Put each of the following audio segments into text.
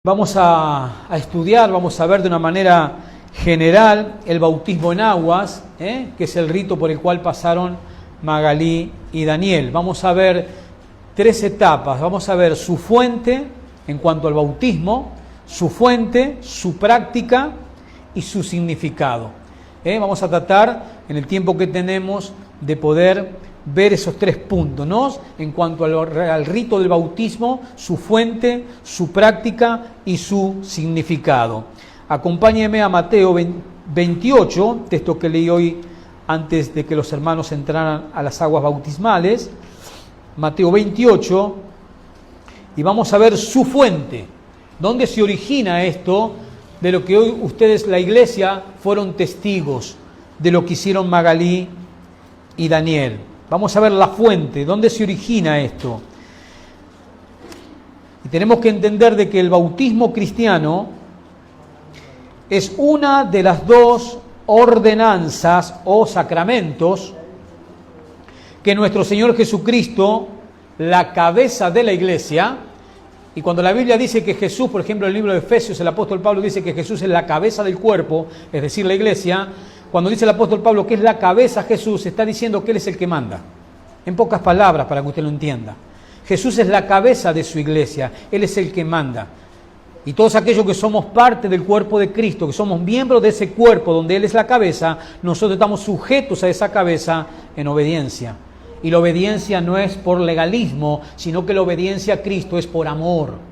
Vamos a estudiar, vamos a ver de una manera general el bautismo en aguas, que es el rito por el cual pasaron Magalí y Daniel. Vamos a ver 3 etapas, vamos a ver su fuente en cuanto al bautismo, su fuente, su práctica y su significado. Vamos a tratar en el tiempo que tenemos de poder ver esos 3 puntos, ¿no? En cuanto al rito del bautismo, su fuente, su práctica y su significado. Acompáñenme a Mateo 28, texto que leí hoy antes de que los hermanos entraran a las aguas bautismales. Mateo 28, y vamos a ver su fuente. ¿Dónde se origina esto de lo que hoy ustedes, la iglesia, fueron testigos de lo que hicieron Magalí y Daniel? Vamos a ver la fuente, ¿dónde se origina esto? Y tenemos que entender de que el bautismo cristiano es una de las 2 ordenanzas o sacramentos que nuestro Señor Jesucristo, la cabeza de la iglesia, y cuando la Biblia dice que Jesús, por ejemplo en el libro de Efesios, el apóstol Pablo dice que Jesús es la cabeza del cuerpo, es decir, la iglesia. Cuando dice el apóstol Pablo que es la cabeza Jesús, está diciendo que Él es el que manda. En pocas palabras, para que usted lo entienda. Jesús es la cabeza de su iglesia, Él es el que manda. Y todos aquellos que somos parte del cuerpo de Cristo, que somos miembros de ese cuerpo donde Él es la cabeza, nosotros estamos sujetos a esa cabeza en obediencia. Y la obediencia no es por legalismo, sino que la obediencia a Cristo es por amor.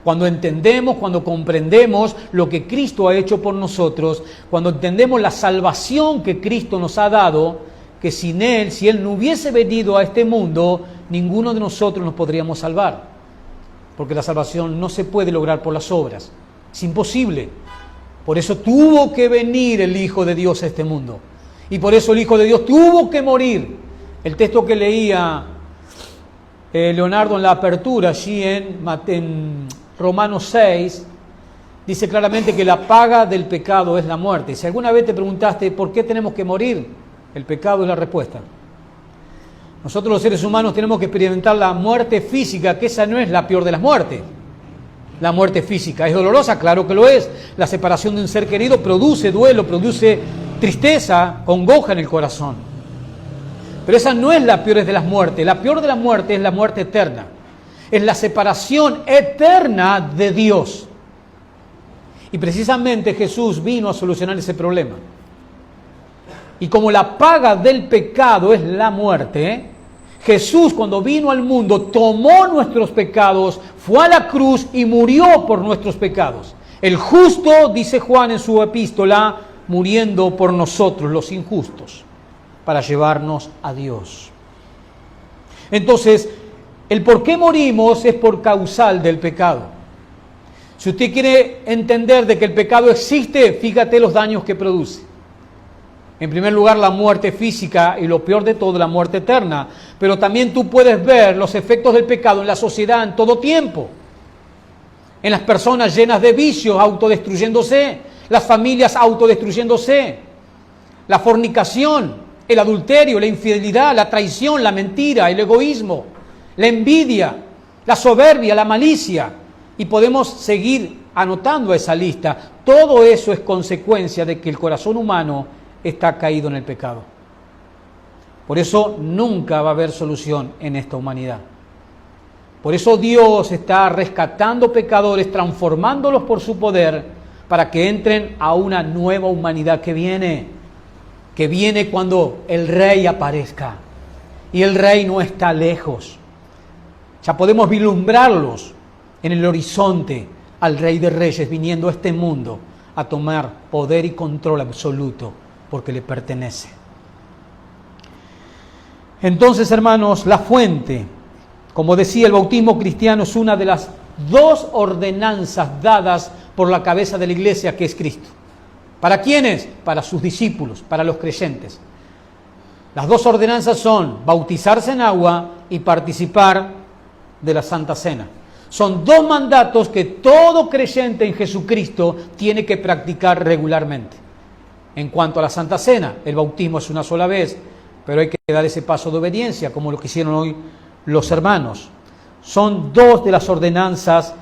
Cuando entendemos, cuando comprendemos lo que Cristo ha hecho por nosotros, cuando entendemos la salvación que Cristo nos ha dado, que sin Él, si Él no hubiese venido a este mundo, ninguno de nosotros nos podríamos salvar. Porque la salvación no se puede lograr por las obras. Es imposible. Por eso tuvo que venir el Hijo de Dios a este mundo. Y por eso el Hijo de Dios tuvo que morir. El texto que leía Leonardo en la apertura, allí en Romanos 6, dice claramente que la paga del pecado es la muerte. Si alguna vez te preguntaste por qué tenemos que morir, el pecado es la respuesta. Nosotros los seres humanos tenemos que experimentar la muerte física, que esa no es la peor de las muertes. La muerte física es dolorosa, claro que lo es. La separación de un ser querido produce duelo, produce tristeza, congoja en el corazón. Pero esa no es la peor de las muertes. La peor de las muertes es la muerte eterna. Es la separación eterna de Dios. Y precisamente Jesús vino a solucionar ese problema. Y como la paga del pecado es la muerte, Jesús cuando vino al mundo tomó nuestros pecados, fue a la cruz y murió por nuestros pecados. El justo, dice Juan en su epístola, muriendo por nosotros, los injustos, para llevarnos a Dios. Entonces, el por qué morimos es por causal del pecado. Si usted quiere entender de que el pecado existe, fíjate los daños que produce. En primer lugar, la muerte física y lo peor de todo, la muerte eterna. Pero también tú puedes ver los efectos del pecado en la sociedad en todo tiempo. En las personas llenas de vicios, autodestruyéndose. Las familias autodestruyéndose. La fornicación, el adulterio, la infidelidad, la traición, la mentira, el egoísmo, la envidia, la soberbia, la malicia. Y podemos seguir anotando esa lista. Todo eso es consecuencia de que el corazón humano está caído en el pecado. Por eso nunca va a haber solución en esta humanidad. Por eso Dios está rescatando pecadores, transformándolos por su poder, para que entren a una nueva humanidad que viene cuando el Rey aparezca. Y el Rey no está lejos. Ya podemos vislumbrarlos en el horizonte al Rey de Reyes viniendo a este mundo a tomar poder y control absoluto porque le pertenece. Entonces, hermanos, la fuente, como decía, el bautismo cristiano es una de las 2 ordenanzas dadas por la cabeza de la iglesia, que es Cristo. ¿Para quiénes? Para sus discípulos, para los creyentes. Las 2 ordenanzas son bautizarse en agua y participar de la Santa Cena. Son 2 mandatos que todo creyente en Jesucristo tiene que practicar regularmente. En cuanto a la Santa Cena, el bautismo es una sola vez, pero hay que dar ese paso de obediencia, como lo que hicieron hoy los hermanos. Son 2 de las ordenanzas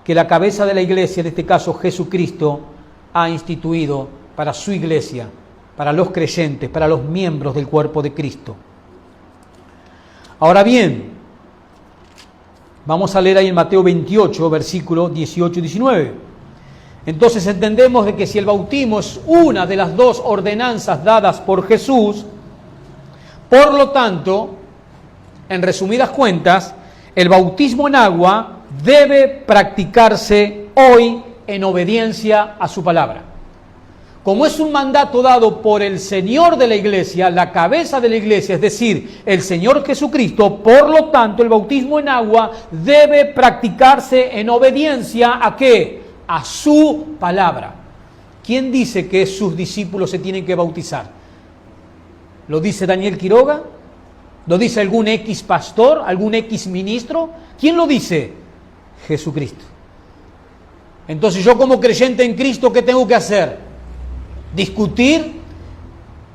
que la cabeza de la iglesia, en este caso Jesucristo, ha instituido para su iglesia, para los creyentes, para los miembros del cuerpo de Cristo. Ahora bien, vamos a leer ahí en Mateo 28, versículos 18 y 19. Entonces entendemos de que si el bautismo es una de las dos ordenanzas dadas por Jesús, por lo tanto, en resumidas cuentas, el bautismo en agua debe practicarse hoy en obediencia a su palabra. Como es un mandato dado por el Señor de la iglesia, la cabeza de la iglesia, es decir, el Señor Jesucristo, por lo tanto el bautismo en agua debe practicarse en obediencia ¿a qué? A su palabra. ¿Quién dice que sus discípulos se tienen que bautizar? ¿Lo dice Daniel Quiroga? ¿Lo dice algún X pastor? ¿Algún X ministro? ¿Quién lo dice? Jesucristo. Entonces yo como creyente en Cristo, ¿qué tengo que hacer? ¿Discutir?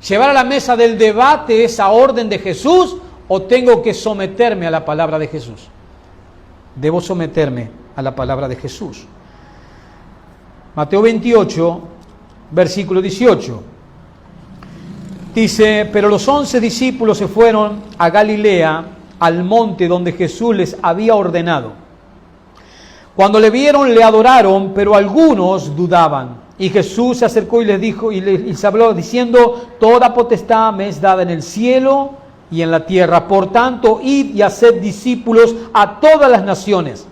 ¿Llevar a la mesa del debate esa orden de Jesús? ¿O tengo que someterme a la palabra de Jesús? Debo someterme a la palabra de Jesús. Mateo 28, versículo 18. Dice, pero los 11 discípulos se fueron a Galilea, al monte donde Jesús les había ordenado. Cuando le vieron, le adoraron, pero algunos dudaban. Y Jesús se acercó y les dijo, y les habló diciendo, toda potestad me es dada en el cielo y en la tierra. Por tanto, id y haced discípulos a todas las naciones,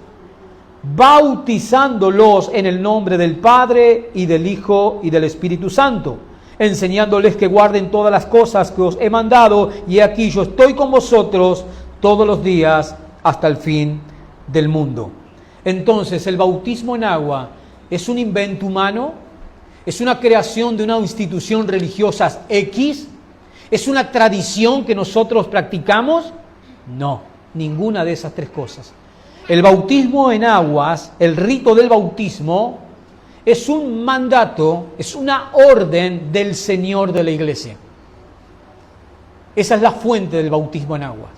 bautizándolos en el nombre del Padre y del Hijo y del Espíritu Santo, enseñándoles que guarden todas las cosas que os he mandado, y aquí yo estoy con vosotros todos los días hasta el fin del mundo. Entonces, el bautismo en agua es un invento humano, es una creación de una institución religiosa X, es una tradición que nosotros practicamos. No, ninguna de esas tres cosas. El bautismo en aguas, el rito del bautismo, es un mandato, es una orden del Señor de la iglesia. Esa es la fuente del bautismo en agua.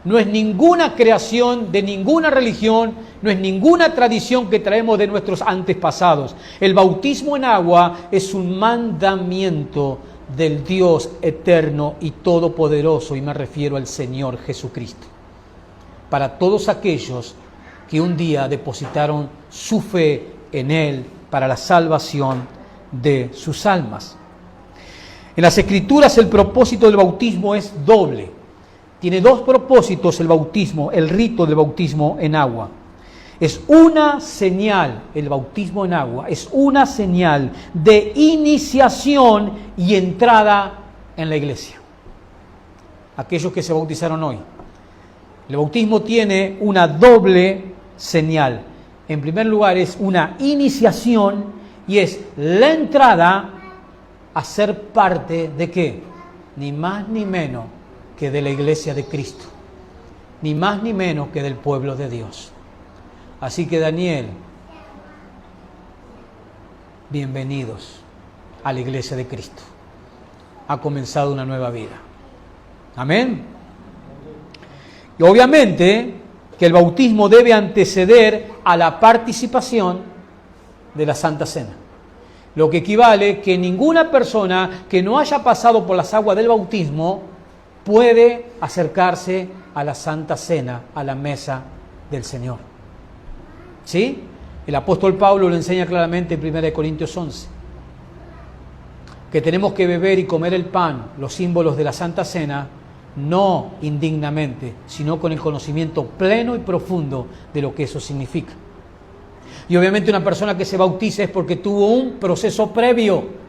No es ninguna creación de ninguna religión, no es ninguna tradición que traemos de nuestros antepasados. El bautismo en agua es un mandamiento del Dios eterno y todopoderoso, y me refiero al Señor Jesucristo, para todos aquellos que un día depositaron su fe en Él para la salvación de sus almas. En las Escrituras el propósito del bautismo es doble. Tiene dos propósitos el bautismo, el rito del bautismo en agua. Es una señal, el bautismo en agua, es una señal de iniciación y entrada en la iglesia. Aquellos que se bautizaron hoy. El bautismo tiene una doble señal. En primer lugar es una iniciación y es la entrada a ser parte de ¿qué? Ni más ni menos que de la iglesia de Cristo, ni más ni menos que del pueblo de Dios. Así que Daniel, bienvenidos a la iglesia de Cristo. Ha comenzado una nueva vida. Amén. Y obviamente que el bautismo debe anteceder a la participación de la Santa Cena, lo que equivale que ninguna persona que no haya pasado por las aguas del bautismo puede acercarse a la Santa Cena, a la mesa del Señor. ¿Sí? El apóstol Pablo lo enseña claramente en 1 Corintios 11, que tenemos que beber y comer el pan, los símbolos de la Santa Cena, no indignamente, sino con el conocimiento pleno y profundo de lo que eso significa. Y obviamente una persona que se bautiza es porque tuvo un proceso previo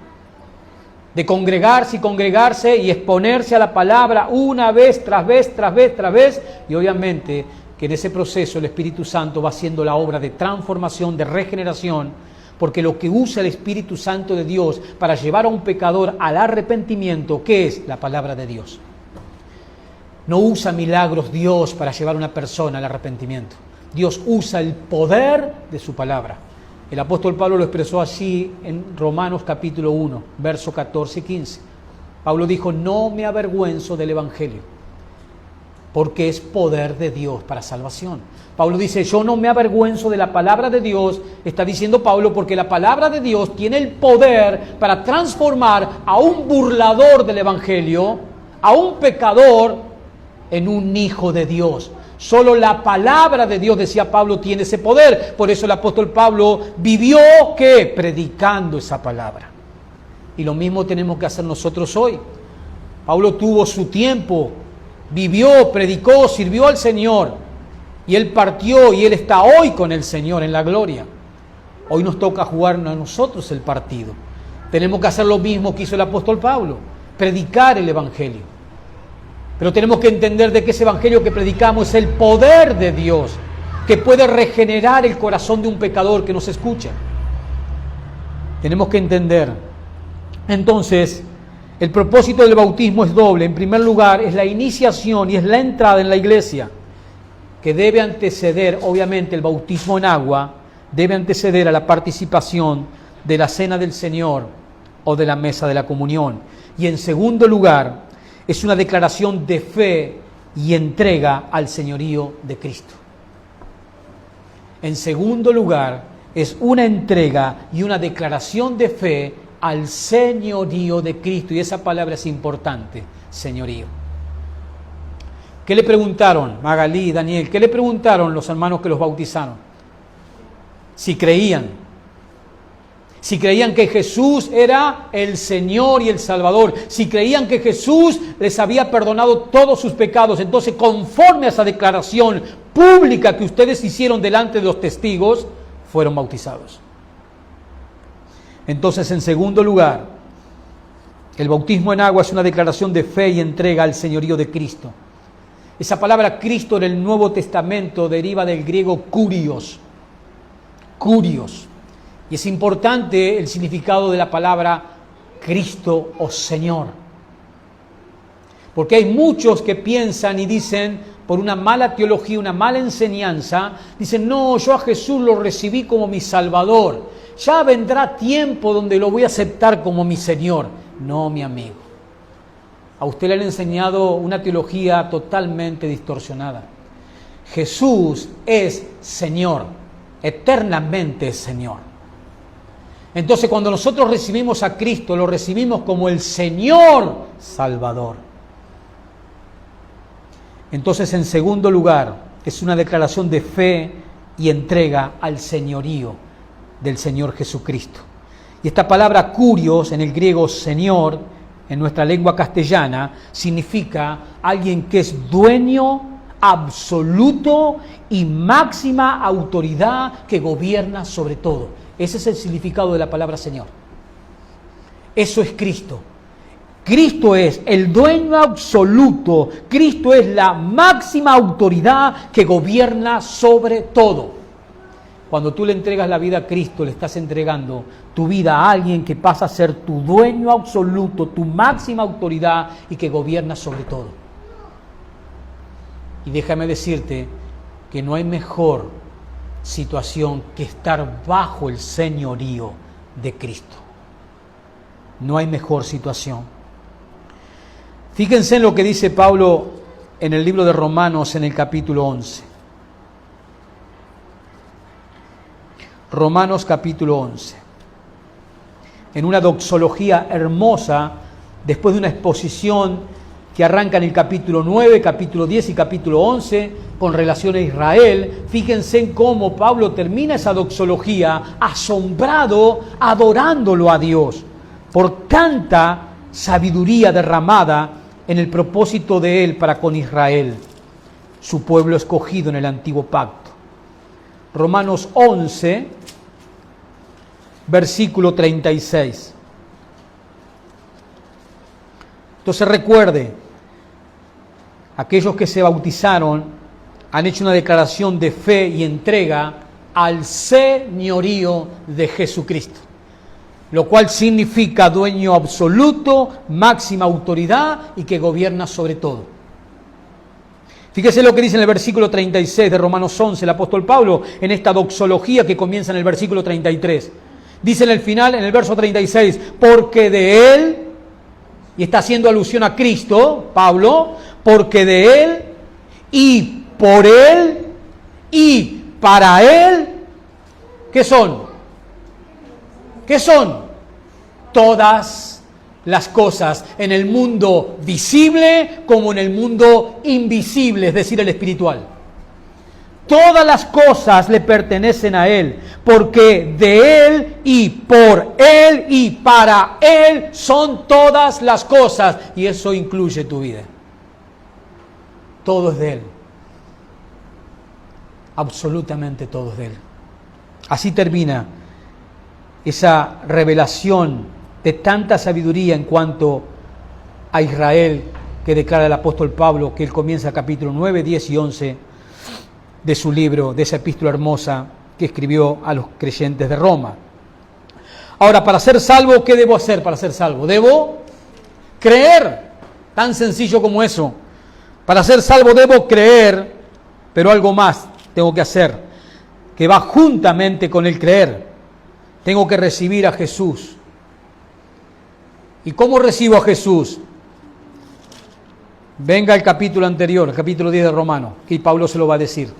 de congregarse y exponerse a la palabra una vez, tras vez, tras vez, tras vez, y obviamente que en ese proceso el Espíritu Santo va haciendo la obra de transformación, de regeneración, porque lo que usa el Espíritu Santo de Dios para llevar a un pecador al arrepentimiento, ¿qué es? La palabra de Dios. No usa milagros Dios para llevar a una persona al arrepentimiento. Dios usa el poder de su palabra. El apóstol Pablo lo expresó así en Romanos capítulo 1, verso 14 y 15. Pablo dijo, no me avergüenzo del Evangelio. porque es poder de Dios para salvación. Pablo dice, yo no me avergüenzo de la palabra de Dios, está diciendo Pablo, porque la palabra de Dios tiene el poder para transformar a un burlador del Evangelio, a un pecador, en un hijo de Dios. Solo la palabra de Dios, decía Pablo, tiene ese poder. Por eso el apóstol Pablo vivió, ¿qué? Predicando esa palabra. Y lo mismo tenemos que hacer nosotros hoy. Pablo tuvo su tiempo, vivió, predicó, sirvió al Señor. Y Él partió y Él está hoy con el Señor en la gloria. Hoy nos toca jugarnos a nosotros el partido. Tenemos que hacer lo mismo que hizo el apóstol Pablo, predicar el Evangelio. Pero tenemos que entender de que ese Evangelio que predicamos es el poder de Dios, que puede regenerar el corazón de un pecador que nos escucha. Tenemos que entender. Entonces, el propósito del bautismo es doble. En primer lugar, es la iniciación y es la entrada en la iglesia, que debe anteceder, obviamente, el bautismo en agua, debe anteceder a la participación de la cena del Señor o de la mesa de la comunión. Y en segundo lugar, es una declaración de fe y entrega al señorío de Cristo. En segundo lugar, es una entrega y una declaración de fe al señorío de Cristo. Y esa palabra es importante, señorío. ¿Qué le preguntaron, Magalí, Daniel? ¿Qué le preguntaron los hermanos que los bautizaron? Si creían. Si creían que Jesús era el Señor y el Salvador. Si creían que Jesús les había perdonado todos sus pecados. Entonces, conforme a esa declaración pública que ustedes hicieron delante de los testigos, fueron bautizados. Entonces, en segundo lugar, el bautismo en agua es una declaración de fe y entrega al señorío de Cristo. Esa palabra Cristo en el Nuevo Testamento deriva del griego kurios. Kurios. Y es importante el significado de la palabra Cristo o Señor. Porque hay muchos que piensan y dicen, por una mala teología, una mala enseñanza, dicen, no, yo a Jesús lo recibí como mi Salvador. Ya vendrá tiempo donde lo voy a aceptar como mi Señor. No, mi amigo. A usted le han enseñado una teología totalmente distorsionada. Jesús es Señor, eternamente es Señor. Entonces, cuando nosotros recibimos a Cristo, lo recibimos como el Señor Salvador. Entonces, en segundo lugar, es una declaración de fe y entrega al señorío del Señor Jesucristo. Y esta palabra kurios, en el griego Señor, en nuestra lengua castellana, significa alguien que es dueño absoluto y máxima autoridad que gobierna sobre todo. Ese es el significado de la palabra Señor. Eso es Cristo. Cristo es el dueño absoluto. Cristo es la máxima autoridad que gobierna sobre todo. Cuando tú le entregas la vida a Cristo, le estás entregando tu vida a alguien que pasa a ser tu dueño absoluto, tu máxima autoridad y que gobierna sobre todo. Y déjame decirte que no hay mejor situación que estar bajo el señorío de Cristo. No hay mejor situación. Fíjense en lo que dice Pablo en el libro de Romanos en el capítulo 11. Romanos capítulo 11. En una doxología hermosa, después de una exposición que arranca en el capítulo 9, capítulo 10 y capítulo 11, con relación a Israel, fíjense en cómo Pablo termina esa doxología asombrado, adorándolo a Dios, por tanta sabiduría derramada en el propósito de Él para con Israel, su pueblo escogido en el antiguo pacto. Romanos 11, versículo 36. Entonces recuerde, aquellos que se bautizaron han hecho una declaración de fe y entrega al señorío de Jesucristo, lo cual significa dueño absoluto, máxima autoridad y que gobierna sobre todo. Fíjese lo que dice en el versículo 36 de Romanos 11 el apóstol Pablo en esta doxología que comienza en el versículo 33. Dice en el final, en el verso 36, porque de Él, y está haciendo alusión a Cristo, Pablo, porque de Él y por Él y para Él, ¿qué son? ¿Qué son? Todas las cosas, en el mundo visible como en el mundo invisible, es decir, el espiritual. Todas las cosas le pertenecen a Él, porque de Él y por Él y para Él son todas las cosas, y eso incluye tu vida. Todo es de Él. Absolutamente todo es de Él. Así termina esa revelación de tanta sabiduría en cuanto a Israel que declara el apóstol Pablo, que él comienza capítulo 9, 10 y 11 de su libro, de esa epístola hermosa que escribió a los creyentes de Roma. Ahora, para ser salvo, ¿qué debo hacer para ser salvo? Debo creer, tan sencillo como eso. Para ser salvo debo creer, pero algo más tengo que hacer, que va juntamente con el creer. Tengo que recibir a Jesús. ¿Y cómo recibo a Jesús? Venga al capítulo anterior, el capítulo 10 de Romanos, que Pablo se lo va a decir.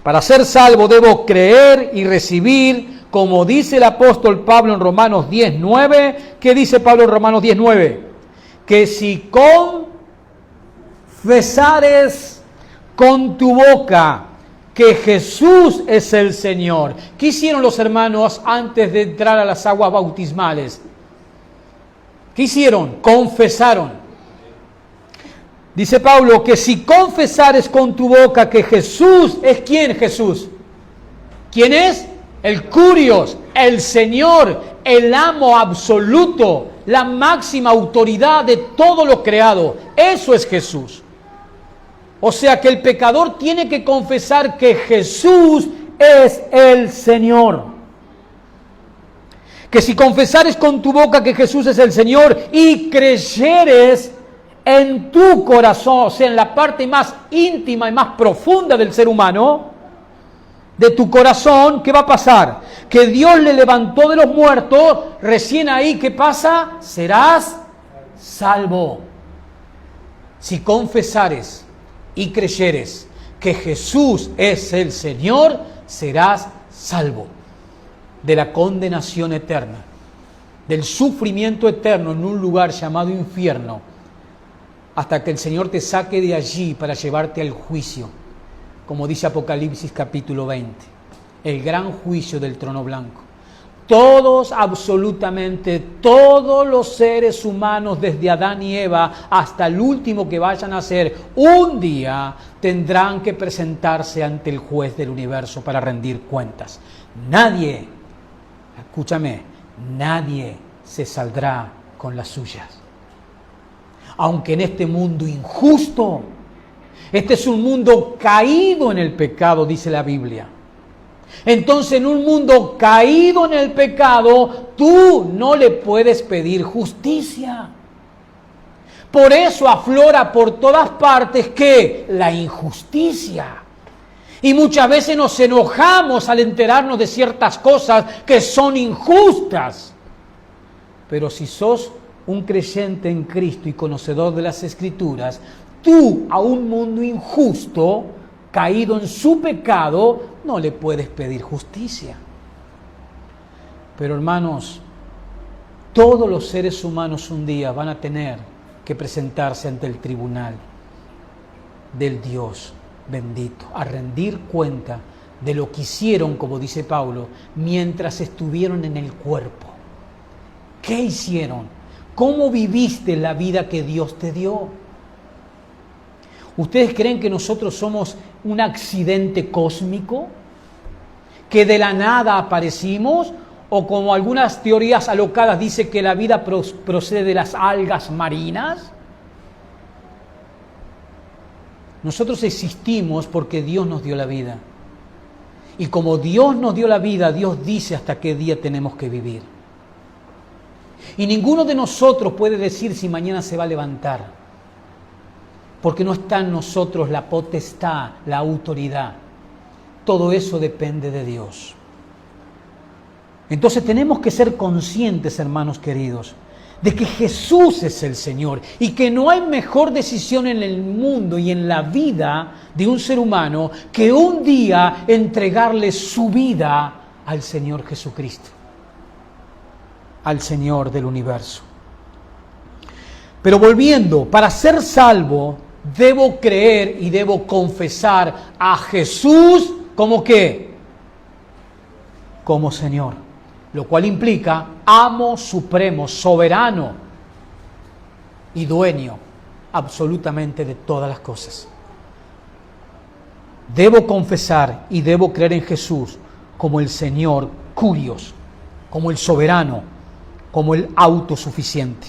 Para ser salvo debo creer y recibir, como dice el apóstol Pablo en Romanos 10:9. ¿Qué dice Pablo en Romanos 10:9? Que si confesares con tu boca que Jesús es el Señor. ¿Qué hicieron los hermanos antes de entrar a las aguas bautismales? ¿Qué hicieron? Confesaron. Dice Pablo que si confesares con tu boca que Jesús es ¿quién Jesús? ¿Quién es? El Curios, el Señor, el amo absoluto, la máxima autoridad de todo lo creado. Eso es Jesús. O sea que el pecador tiene que confesar que Jesús es el Señor. Que si confesares con tu boca que Jesús es el Señor y creyeres en tu corazón, o sea, en la parte más íntima y más profunda del ser humano, de tu corazón, ¿qué va a pasar? Que Dios le levantó de los muertos, recién ahí, ¿qué pasa? Serás salvo. Si confesares y creyeres que Jesús es el Señor, serás salvo de la condenación eterna, del sufrimiento eterno en un lugar llamado infierno, hasta que el Señor te saque de allí para llevarte al juicio, como dice Apocalipsis capítulo 20, el gran juicio del trono blanco. Todos, absolutamente todos los seres humanos, desde Adán y Eva hasta el último que vayan a ser, un día tendrán que presentarse ante el juez del universo para rendir cuentas. Nadie, escúchame, nadie se saldrá con las suyas. Aunque en este mundo injusto, este es un mundo caído en el pecado, dice la Biblia. Entonces, en un mundo caído en el pecado, tú no le puedes pedir justicia. Por eso aflora por todas partes ¿qué? La injusticia. Y muchas veces nos enojamos al enterarnos de ciertas cosas que son injustas. Pero si sos un creyente en Cristo y conocedor de las Escrituras, tú a un mundo injusto, caído en su pecado, no le puedes pedir justicia. Pero hermanos, todos los seres humanos un día van a tener que presentarse ante el tribunal del Dios bendito, a rendir cuenta de lo que hicieron, como dice Pablo, mientras estuvieron en el cuerpo. ¿Qué hicieron? ¿Cómo viviste la vida que Dios te dio? ¿Ustedes creen que nosotros somos un accidente cósmico? ¿Que de la nada aparecimos? ¿O como algunas teorías alocadas dicen que la vida procede de las algas marinas? Nosotros existimos porque Dios nos dio la vida. Y como Dios nos dio la vida, Dios dice hasta qué día tenemos que vivir. Y ninguno de nosotros puede decir si mañana se va a levantar. Porque no está en nosotros la potestad, la autoridad. Todo eso depende de Dios. Entonces tenemos que ser conscientes, hermanos queridos, de que Jesús es el Señor y que no hay mejor decisión en el mundo y en la vida de un ser humano que un día entregarle su vida al Señor Jesucristo, al Señor del universo. Pero volviendo, para ser salvo, debo creer y debo confesar a Jesús como ¿qué? Como Señor, lo cual implica amo supremo, soberano y dueño absolutamente de todas las cosas. Debo confesar y debo creer en Jesús como el Señor Kyrios, como el soberano, como el autosuficiente.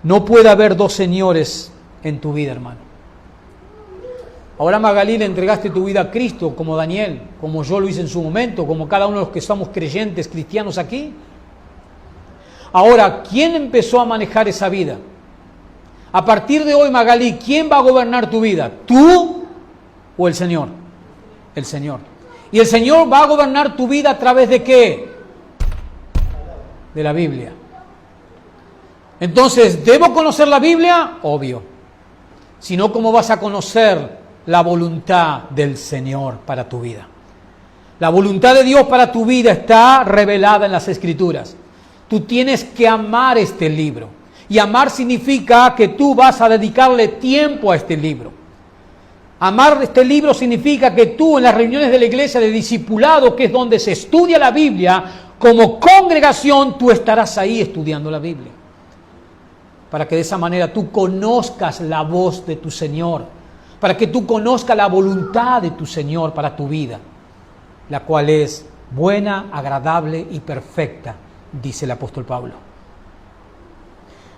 No puede haber dos señores en tu vida, hermano. Ahora, Magalí, le entregaste tu vida a Cristo, como Daniel, como yo lo hice en su momento, como cada uno de los que somos creyentes cristianos aquí. Ahora, ¿quién empezó a manejar esa vida? A partir de hoy, Magalí, ¿quién va a gobernar tu vida? ¿Tú o el Señor? El Señor. ¿Y el Señor va a gobernar tu vida a través de qué? De la Biblia. Entonces, ¿debo conocer la Biblia? Obvio. Si no, ¿cómo vas a conocer la voluntad del Señor para tu vida? La voluntad de Dios para tu vida está revelada en las Escrituras. Tú tienes que amar este libro. Y amar significa que tú vas a dedicarle tiempo a este libro. Amar este libro significa que tú en las reuniones de la iglesia de discipulado, que es donde se estudia la Biblia, como congregación, tú estarás ahí estudiando la Biblia. Para que de esa manera tú conozcas la voz de tu Señor, para que tú conozcas la voluntad de tu Señor para tu vida, la cual es buena, agradable y perfecta, dice el apóstol Pablo.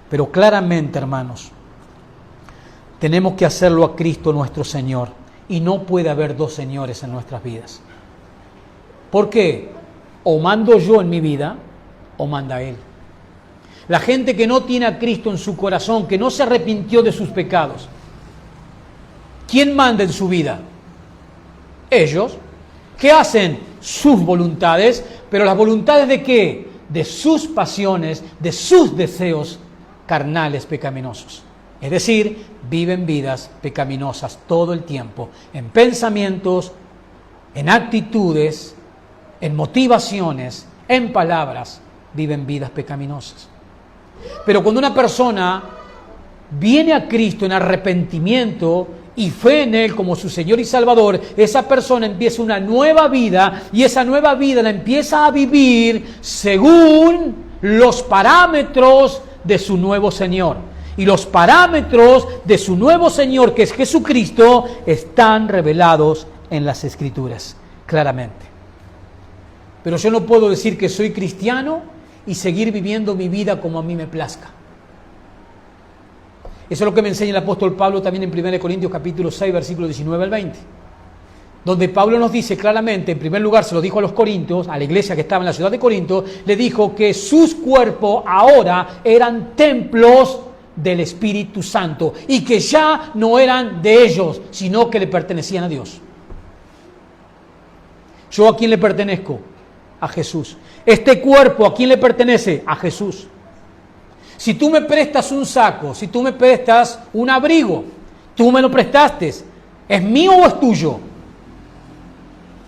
Pero claramente, hermanos, tenemos que hacerlo a Cristo nuestro Señor, y no puede haber dos señores en nuestras vidas. ¿Por qué? O mando yo en mi vida, o manda Él. La gente que no tiene a Cristo en su corazón, que no se arrepintió de sus pecados, ¿quién manda en su vida? Ellos, que hacen sus voluntades, pero las voluntades ¿de qué? De sus pasiones, de sus deseos carnales pecaminosos. Es decir, viven vidas pecaminosas todo el tiempo, en pensamientos, en actitudes, en motivaciones, en palabras, viven vidas pecaminosas. Pero cuando una persona viene a Cristo en arrepentimiento y fe en Él como su Señor y Salvador, esa persona empieza una nueva vida, y esa nueva vida la empieza a vivir según los parámetros de su nuevo Señor. Y los parámetros de su nuevo Señor, que es Jesucristo, están revelados en las Escrituras, claramente. Pero yo no puedo decir que soy cristiano y seguir viviendo mi vida como a mí me plazca. Eso es lo que me enseña el apóstol Pablo también en 1 Corintios capítulo 6, versículos 19 al 20. Donde Pablo nos dice claramente, en primer lugar se lo dijo a los corintios, a la iglesia que estaba en la ciudad de Corinto, le dijo que sus cuerpos ahora eran templos del Espíritu Santo y que ya no eran de ellos, sino que le pertenecían a Dios. ¿Yo a quién le pertenezco? A Jesús. Este cuerpo, ¿a quién le pertenece? A Jesús. Si tú me prestas un saco, si tú me prestas un abrigo, tú me lo prestaste, ¿es mío o es tuyo?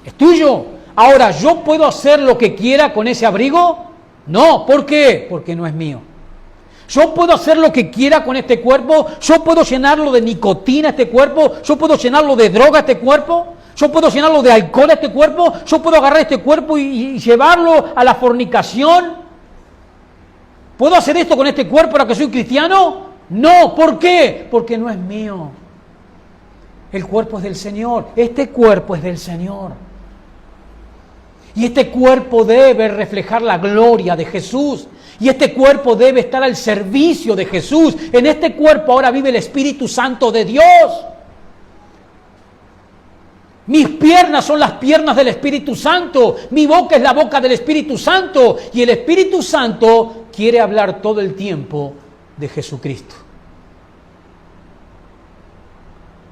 Es tuyo. Ahora, ¿yo puedo hacer lo que quiera con ese abrigo? No. ¿Por qué? Porque no es mío. Yo puedo hacer lo que quiera con este cuerpo, yo puedo llenarlo de nicotina este cuerpo, yo puedo llenarlo de droga este cuerpo, yo puedo llenarlo de alcohol este cuerpo, yo puedo agarrar este cuerpo y llevarlo a la fornicación. ¿Puedo hacer esto con este cuerpo ahora que soy cristiano? No. ¿Por qué? Porque no es mío. El cuerpo es del Señor. Este cuerpo es del Señor. Y este cuerpo debe reflejar la gloria de Jesús. Y este cuerpo debe estar al servicio de Jesús. En este cuerpo ahora vive el Espíritu Santo de Dios. Mis piernas son las piernas del Espíritu Santo. Mi boca es la boca del Espíritu Santo. Y el Espíritu Santo quiere hablar todo el tiempo de Jesucristo.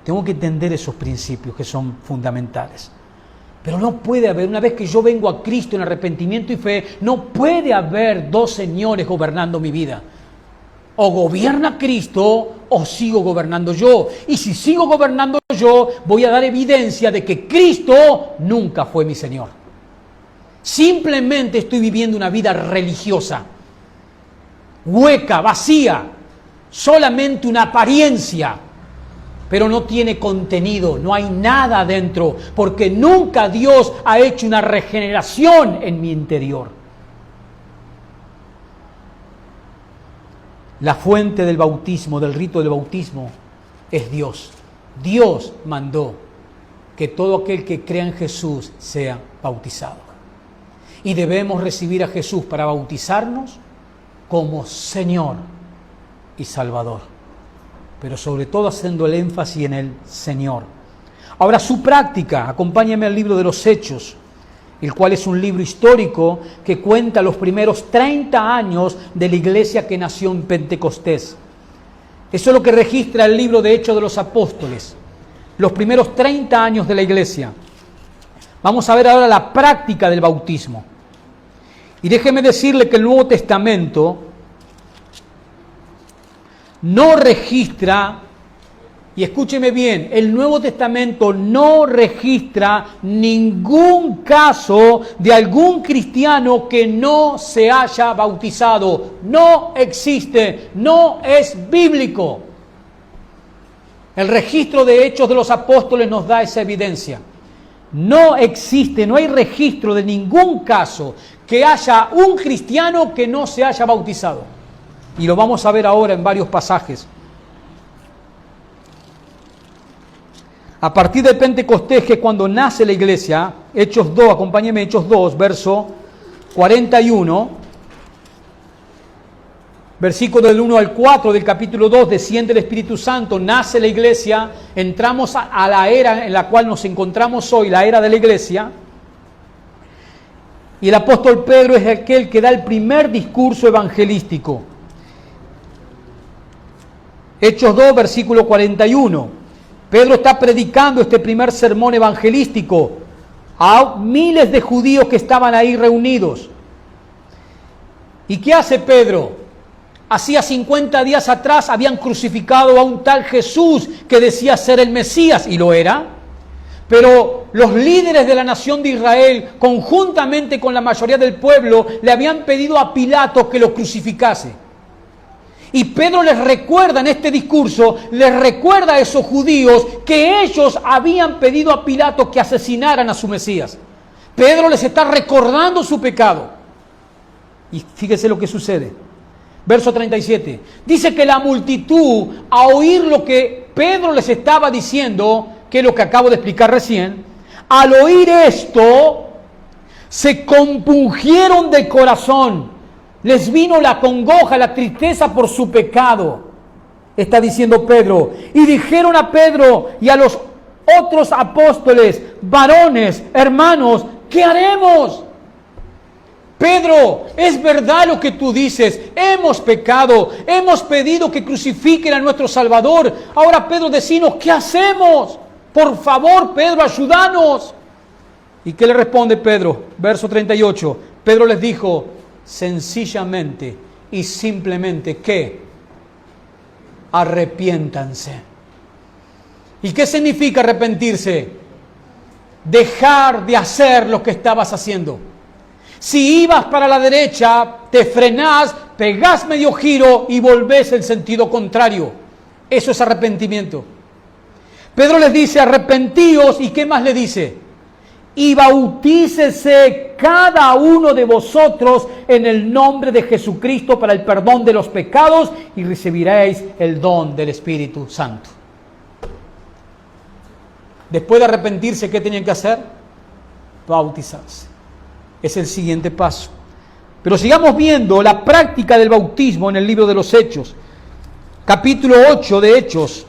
Tengo que entender esos principios que son fundamentales. Pero no puede haber, una vez que yo vengo a Cristo en arrepentimiento y fe, no puede haber dos señores gobernando mi vida. O gobierna Cristo o sigo gobernando yo. Y si sigo gobernando yo, voy a dar evidencia de que Cristo nunca fue mi Señor. Simplemente estoy viviendo una vida religiosa, hueca, vacía, solamente una apariencia, pero no tiene contenido, no hay nada adentro, porque nunca Dios ha hecho una regeneración en mi interior. La fuente del bautismo, del rito del bautismo, es Dios. Dios mandó que todo aquel que crea en Jesús sea bautizado. Y debemos recibir a Jesús para bautizarnos como Señor y Salvador. Pero sobre todo haciendo el énfasis en el Señor. Ahora, su práctica, acompáñame al libro de los Hechos, el cual es un libro histórico que cuenta los primeros 30 años de la iglesia que nació en Pentecostés. Eso es lo que registra el libro de Hechos de los Apóstoles, los primeros 30 años de la iglesia. Vamos a ver ahora la práctica del bautismo. Y déjeme decirle que el Nuevo Testamento no registra, y escúcheme bien, el Nuevo Testamento no registra ningún caso de algún cristiano que no se haya bautizado. No existe, no es bíblico. El registro de Hechos de los Apóstoles nos da esa evidencia. No existe, no hay registro de ningún caso que haya un cristiano que no se haya bautizado. Y lo vamos a ver ahora en varios pasajes. A partir de Pentecostés, que cuando nace la iglesia, Hechos 2, acompáñeme, Hechos 2, verso 41, versículo del 1 al 4 del capítulo 2, desciende el Espíritu Santo, nace la iglesia, entramos a la era en la cual nos encontramos hoy, la era de la iglesia, y el apóstol Pedro es aquel que da el primer discurso evangelístico. Hechos 2, versículo 41. Pedro está predicando este primer sermón evangelístico a miles de judíos que estaban ahí reunidos. ¿Y qué hace Pedro? Hacía 50 días atrás habían crucificado a un tal Jesús que decía ser el Mesías, y lo era. Pero los líderes de la nación de Israel, conjuntamente con la mayoría del pueblo, le habían pedido a Pilato que lo crucificase. Y Pedro les recuerda en este discurso, les recuerda a esos judíos que ellos habían pedido a Pilato que asesinaran a su Mesías. Pedro les está recordando su pecado. Y fíjese lo que sucede. Verso 37. Dice que la multitud, a oír lo que Pedro les estaba diciendo, que es lo que acabo de explicar recién, al oír esto, se compungieron de corazón. Les vino la congoja, la tristeza por su pecado, está diciendo Pedro. Y dijeron a Pedro y a los otros apóstoles, varones, hermanos, ¿qué haremos? Pedro, es verdad lo que tú dices, hemos pecado, hemos pedido que crucifiquen a nuestro Salvador. Ahora, Pedro, decinos, ¿qué hacemos? Por favor, Pedro, ayúdanos. ¿Y qué le responde Pedro? Verso 38. Pedro les dijo, sencillamente y simplemente que arrepiéntanse. ¿Y qué significa arrepentirse? Dejar de hacer lo que estabas haciendo. Si ibas para la derecha, te frenás, pegás medio giro y volvés el sentido contrario. Eso es arrepentimiento. Pedro les dice, arrepentíos, ¿y qué más le dice? Y bautícese cada uno de vosotros en el nombre de Jesucristo para el perdón de los pecados y recibiréis el don del Espíritu Santo. Después de arrepentirse, ¿qué tenían que hacer? Bautizarse. Es el siguiente paso. Pero sigamos viendo la práctica del bautismo en el libro de los Hechos. Capítulo 8 de Hechos.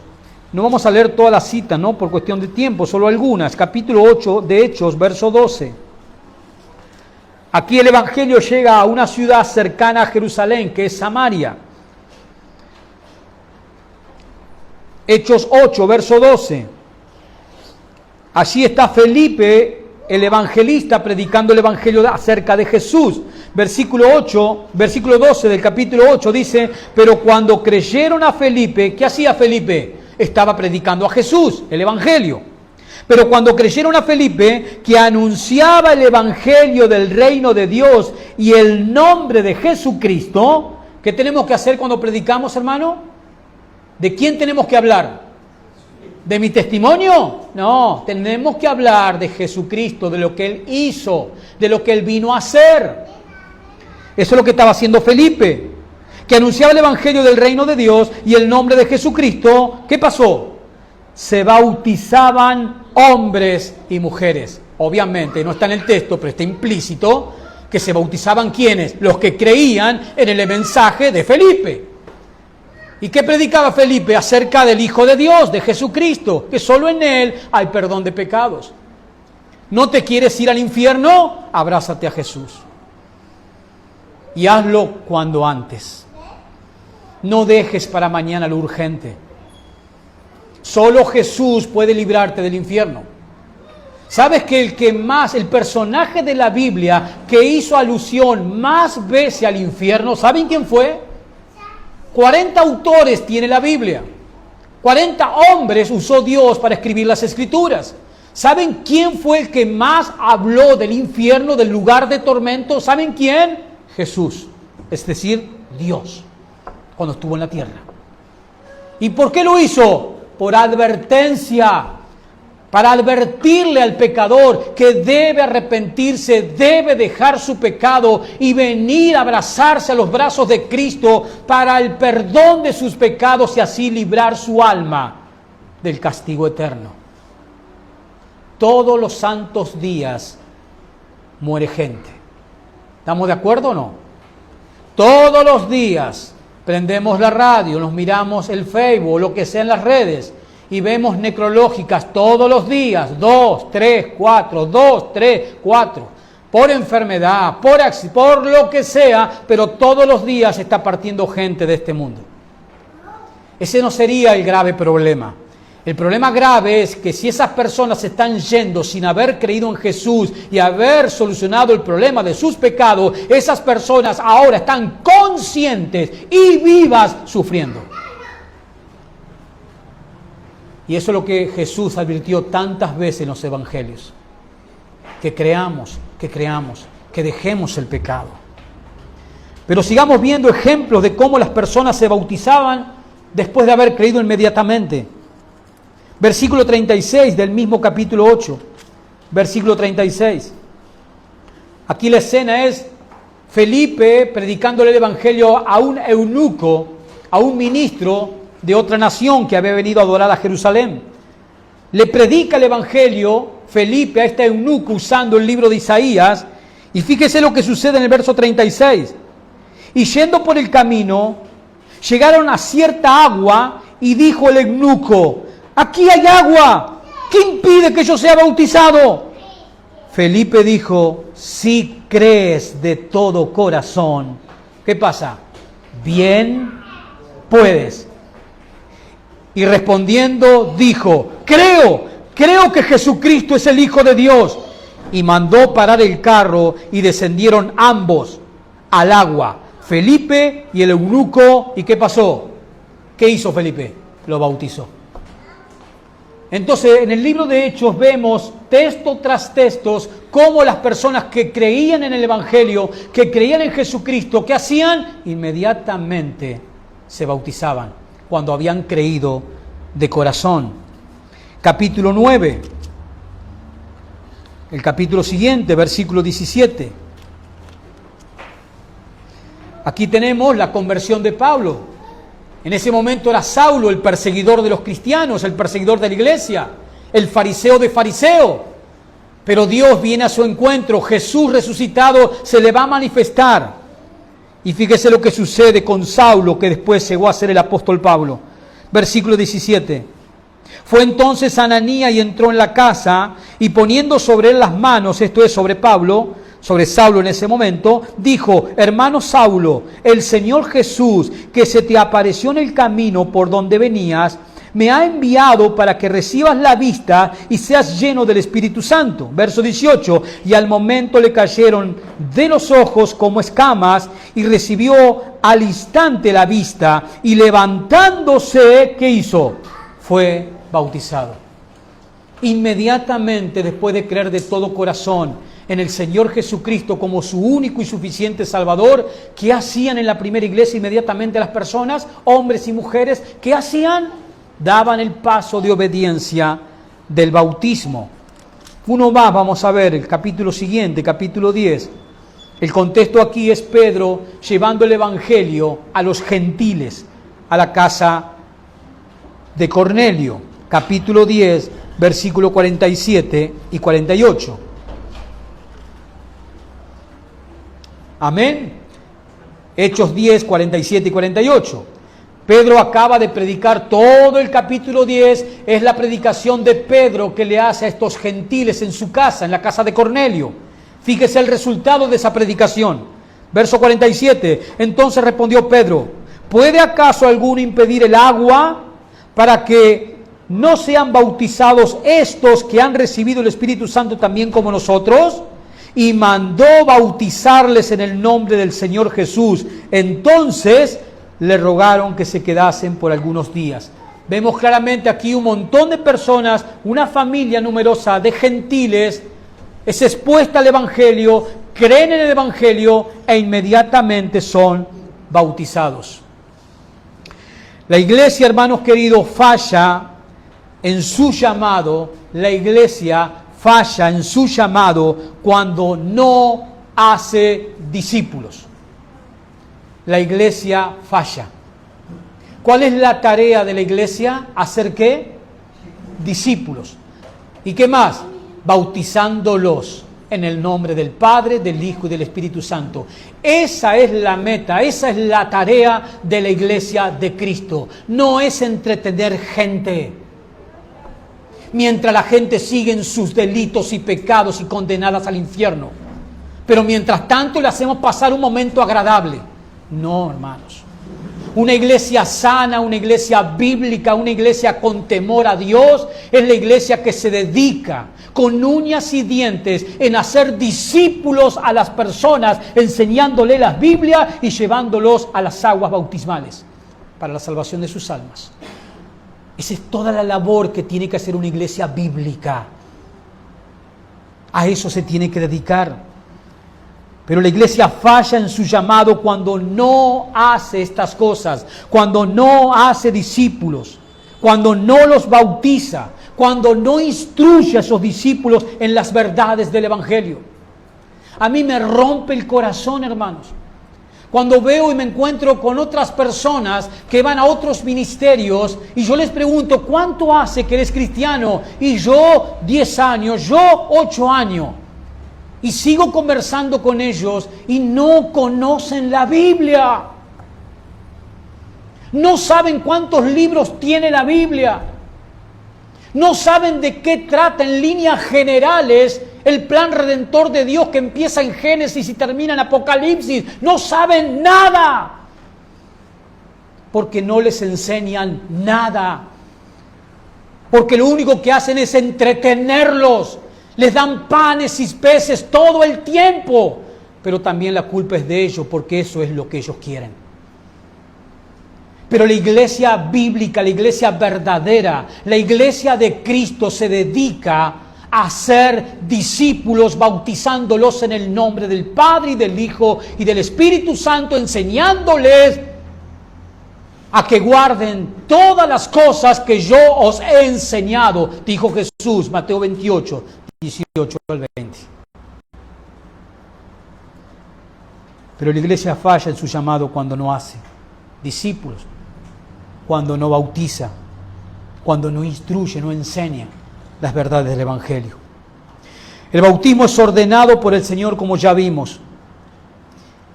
No vamos a leer toda la cita, ¿no? Por cuestión de tiempo, solo algunas. Capítulo 8 de Hechos, verso 12. Aquí el Evangelio llega a una ciudad cercana a Jerusalén, que es Samaria. Hechos 8, verso 12. Allí está Felipe el evangelista predicando el evangelio acerca de Jesús. Versículo 12 del capítulo 8 dice, pero cuando creyeron a Felipe, ¿qué hacía Felipe? Estaba predicando a Jesús, el evangelio. Pero cuando creyeron a Felipe, que anunciaba el evangelio del reino de Dios y el nombre de Jesucristo, ¿qué tenemos que hacer cuando predicamos, hermano? ¿De quién tenemos que hablar? ¿De mi testimonio? No, tenemos que hablar de Jesucristo, de lo que Él hizo, de lo que Él vino a hacer. Eso es lo que estaba haciendo Felipe, que anunciaba el evangelio del reino de Dios y el nombre de Jesucristo. ¿Qué pasó? Se bautizaban hombres y mujeres. Obviamente, no está en el texto, pero está implícito que se bautizaban ¿quiénes? Los que creían en el mensaje de Felipe. ¿Y qué predicaba Felipe? Acerca del Hijo de Dios, de Jesucristo, que solo en Él hay perdón de pecados. ¿No te quieres ir al infierno? Abrázate a Jesús. Y hazlo cuando antes. No dejes para mañana lo urgente. Solo Jesús puede librarte del infierno. ¿Sabes que el personaje de la Biblia que hizo alusión más veces al infierno, ¿saben quién fue? 40 autores tiene la Biblia. 40 hombres usó Dios para escribir las Escrituras. ¿Saben quién fue el que más habló del infierno, del lugar de tormento? ¿Saben quién? Jesús, es decir, Dios, cuando estuvo en la tierra. ¿Y por qué lo hizo? Por advertencia, para advertirle al pecador que debe arrepentirse, debe dejar su pecado y venir a abrazarse a los brazos de Cristo para el perdón de sus pecados y así librar su alma del castigo eterno. Todos los santos días muere gente. ¿Estamos de acuerdo o no? Todos los días prendemos la radio, nos miramos el Facebook, lo que sea en las redes, y vemos necrológicas todos los días, 2, 3, 4, 2, 3, 4, por enfermedad, por lo que sea, pero todos los días está partiendo gente de este mundo. Ese no sería el grave problema. El problema grave es que si esas personas se están yendo sin haber creído en Jesús y haber solucionado el problema de sus pecados, esas personas ahora están conscientes y vivas sufriendo. Y eso es lo que Jesús advirtió tantas veces en los evangelios. Que creamos, que dejemos el pecado. Pero sigamos viendo ejemplos de cómo las personas se bautizaban después de haber creído inmediatamente. Versículo 36 del mismo capítulo 8. Versículo 36. Aquí la escena es Felipe predicándole el evangelio a un eunuco, a un ministro de otra nación que había venido a adorar a Jerusalén. Le predica el evangelio Felipe a este eunuco usando el libro de Isaías, y fíjese lo que sucede en el verso 36. Y yendo por el camino, llegaron a cierta agua, y dijo el eunuco: aquí hay agua, ¿qué impide que yo sea bautizado? Felipe dijo: si crees de todo corazón, ¿qué pasa? Bien puedes. Y respondiendo dijo: creo que Jesucristo es el Hijo de Dios. Y mandó parar el carro y descendieron ambos al agua, Felipe y el eunuco. ¿Y qué pasó? ¿Qué hizo Felipe? Lo bautizó. Entonces, en el libro de Hechos vemos texto tras textos cómo las personas que creían en el evangelio, que creían en Jesucristo, ¿qué hacían? Inmediatamente se bautizaban cuando habían creído de corazón. Capítulo 9, el capítulo siguiente, versículo 17. Aquí tenemos la conversión de Pablo. En ese momento era Saulo el perseguidor de los cristianos, el perseguidor de la iglesia, el fariseo de fariseo. Pero Dios viene a su encuentro, Jesús resucitado se le va a manifestar. Y fíjese lo que sucede con Saulo, que después llegó a ser el apóstol Pablo. Versículo 17. Fue entonces Ananías y entró en la casa, y poniendo sobre él las manos, esto es sobre Pablo, sobre Saulo en ese momento, dijo: hermano Saulo, el Señor Jesús, que se te apareció en el camino por donde venías, me ha enviado para que recibas la vista y seas lleno del Espíritu Santo. Verso 18, y al momento le cayeron de los ojos como escamas y recibió al instante la vista y levantándose, ¿qué hizo? Fue bautizado. Inmediatamente después de creer de todo corazón en el Señor Jesucristo como su único y suficiente Salvador, ¿qué hacían en la primera iglesia inmediatamente las personas, hombres y mujeres? ¿Qué hacían? Daban el paso de obediencia del bautismo. Uno más, vamos a ver el capítulo siguiente, capítulo 10. El contexto aquí es Pedro llevando el Evangelio a los gentiles, a la casa de Cornelio. Capítulo 10, versículo 47 y 48. Amén. Hechos 10, 47 y 48. Pedro acaba de predicar todo el capítulo 10. Es la predicación de Pedro que le hace a estos gentiles en su casa, en la casa de Cornelio. Fíjese el resultado de esa predicación. Verso 47. Entonces respondió Pedro: ¿puede acaso alguno impedir el agua para que no sean bautizados estos que han recibido el Espíritu Santo también como nosotros? Y mandó bautizarles en el nombre del Señor Jesús. Entonces le rogaron que se quedasen por algunos días. Vemos claramente aquí un montón de personas, una familia numerosa de gentiles, es expuesta al Evangelio, creen en el Evangelio e inmediatamente son bautizados. La iglesia, hermanos queridos, falla en su llamado. La iglesia falla en su llamado cuando no hace discípulos. La iglesia falla. ¿Cuál es la tarea de la iglesia? ¿Hacer qué? Discípulos. ¿Y qué más? Bautizándolos en el nombre del Padre, del Hijo y del Espíritu Santo. Esa es la meta, esa es la tarea de la iglesia de Cristo. No es entretener gente mientras la gente sigue en sus delitos y pecados y condenadas al infierno. Pero mientras tanto le hacemos pasar un momento agradable. No, hermanos. Una iglesia sana, una iglesia bíblica, una iglesia con temor a Dios, es la iglesia que se dedica con uñas y dientes en hacer discípulos a las personas, enseñándoles la Biblia y llevándolos a las aguas bautismales para la salvación de sus almas. Esa es toda la labor que tiene que hacer una iglesia bíblica. A eso se tiene que dedicar. Pero la iglesia falla en su llamado cuando no hace estas cosas, cuando no hace discípulos, cuando no los bautiza, cuando no instruye a esos discípulos en las verdades del Evangelio. A mí me rompe el corazón, hermanos, cuando veo y me encuentro con otras personas que van a otros ministerios y yo les pregunto, ¿cuánto hace que eres cristiano? Y yo 10 años, yo 8 años. Y sigo conversando con ellos y no conocen la Biblia. No saben cuántos libros tiene la Biblia. No saben de qué trata en líneas generales el plan redentor de Dios que empieza en Génesis y termina en Apocalipsis. No saben nada. Porque no les enseñan nada. Porque lo único que hacen es entretenerlos. Les dan panes y peces todo el tiempo. Pero también la culpa es de ellos porque eso es lo que ellos quieren. Pero la iglesia bíblica, la iglesia verdadera, la iglesia de Cristo se dedica a ser discípulos, bautizándolos en el nombre del Padre y del Hijo y del Espíritu Santo, enseñándoles a que guarden todas las cosas que yo os he enseñado, dijo Jesús, Mateo 28, 18 al 20. Pero la iglesia falla en su llamado cuando no hace discípulos, cuando no bautiza, cuando no instruye, no enseña las verdades del Evangelio. El bautismo es ordenado por el Señor, como ya vimos.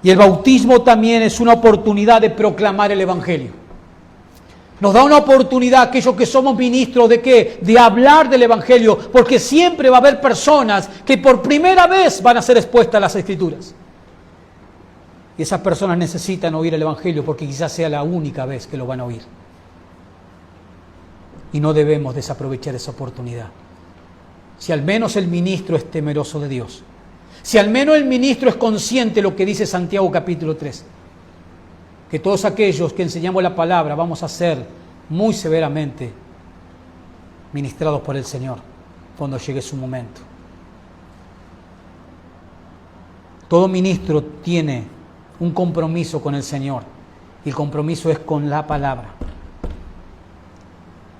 Y el bautismo también es una oportunidad de proclamar el Evangelio. Nos da una oportunidad, aquellos que somos ministros, ¿de qué? De hablar del Evangelio, porque siempre va a haber personas que por primera vez van a ser expuestas a las Escrituras. Y esas personas necesitan oír el Evangelio porque quizás sea la única vez que lo van a oír. y no debemos desaprovechar esa oportunidad. Si al menos el ministro es temeroso de Dios, si al menos el ministro es consciente de lo que dice Santiago capítulo 3, que todos aquellos que enseñamos la palabra vamos a ser muy severamente ministrados por el Señor cuando llegue su momento. Todo ministro tiene un compromiso con el Señor y el compromiso es con la palabra.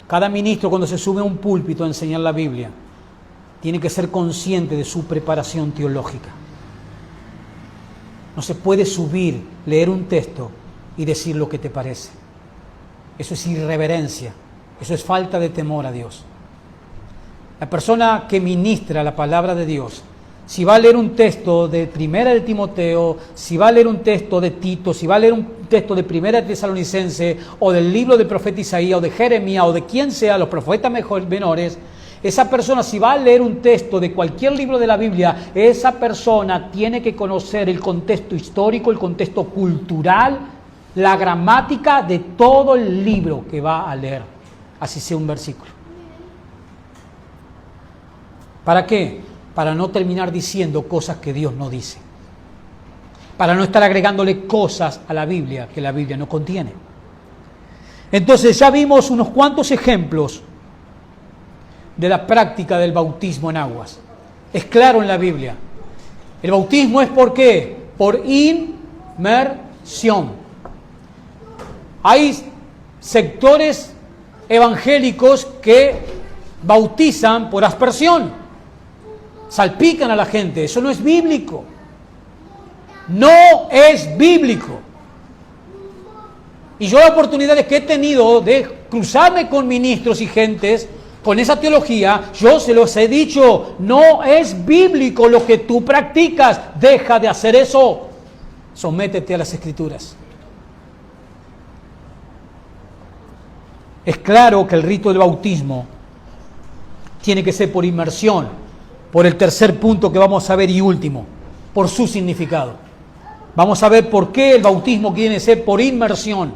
Cada ministro cuando se sube a un púlpito a enseñar la Biblia tiene que ser consciente de su preparación teológica. No se puede subir, leer un texto y decir lo que te parece. Eso es irreverencia, eso es falta de temor a Dios. La persona que ministra la palabra de Dios, si va a leer un texto de Primera de Timoteo, si va a leer un texto de Tito, si va a leer un texto de Primera de Tesalonicense, o del libro del profeta Isaías, o de Jeremías, o de quien sea, los profetas menores, esa persona, si va a leer un texto de cualquier libro de la Biblia, esa persona tiene que conocer el contexto histórico, el contexto cultural, la gramática de todo el libro que va a leer, así sea un versículo. ¿Para qué? Para no terminar diciendo cosas que Dios no dice. Para no estar agregándole cosas a la Biblia que la Biblia no contiene. Entonces ya vimos unos cuantos ejemplos de la práctica del bautismo en aguas. Es claro en la Biblia. El bautismo es ¿por qué? Por inmersión. Hay sectores evangélicos que bautizan por aspersión. Salpican a la gente. Eso no es bíblico. No es bíblico. Y yo las oportunidades que he tenido de cruzarme con ministros y gentes con esa teología, yo se los he dicho, no es bíblico lo que tú practicas, deja de hacer eso, sométete a las Escrituras. Es claro que el rito del bautismo tiene que ser por inmersión, por el tercer punto que vamos a ver y último, por su significado. Vamos a ver por qué el bautismo tiene que ser por inmersión,